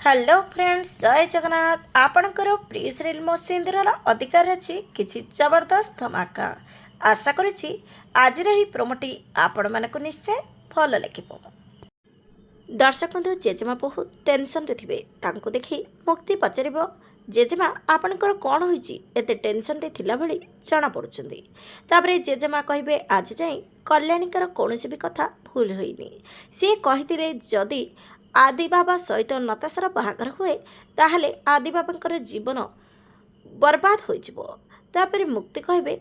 Hello friends, जय जगन्नाथ। आपणकर प्रिय सीरियल मो सिंदूरर अधिकार अच्छी किसी जबरदस्त धमाका आशा करुच्ची आज प्रोमोटी आपण मानक निश्चय भल लगे। दर्शक बंधु जेजेमा बहुत टेंशन रे थिबे। तांको देखि मुक्ति पचारिबो, जेजेमा आपणकर कौन होइची एते टेंशन रे थिला भली जना पड़ुचंदी। तापरे जेजेमा कहिबे आज जाई कल्याणीकर कोनोसी भी कथा भूल होइनी। से कहितिले जदी आदि बाबा सहित नताशार बाहागर हुए ताहले आदि बाबांकर जीवन बर्बाद होइजिबो। तापरे मुक्ति कहिबे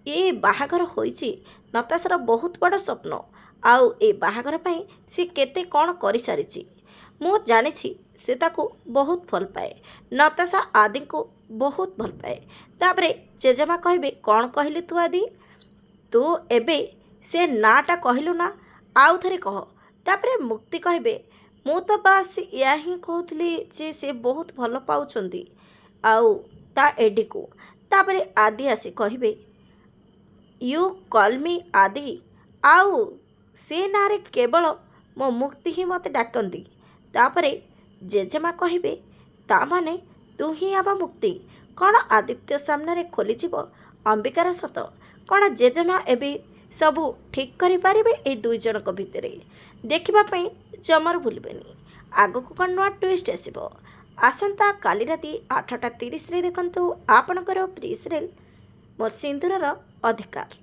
ए बाहागर होइची नताशार बहुत बड़ स्वप्न, आउ ए बाहागर पई से केते कौन करि सारिची। मु जानिछि से ताकू बहुत भल पाए, नताशा आदि को बहुत भल पाए। तापरे जेजेमा कहिबे कौन कहलु तू आदि, तू एबे से नाटा कहलु ना, आउ थरे कह। तापरे मुक्ति कहिबे मु तो बास या ही कहूली जे से बहुत भल पाउछंदी आउ ता एडी को। तापरे आदि आसी कहिबे यू कॉल मी आदि, आउ से नारे केवल मो मुक्ति ही मत डाकंदी। तापरे जेजेमा कहिबे ता माने तू ही आबा मुक्ति। कौन आदित्य सामने खोली अंबिकार सत? कौन जेजेमा एबे सबू ठीक करि पारिबे ए दुई जनक भितरे? देखिबा जमर भूलबेनी आगक कौन नुआ ट्विस्ट आसब। आसंता काली राति 8:30 देखंतु आपणकर प्रिय सीरियल मो सिंदूरर अधिकार।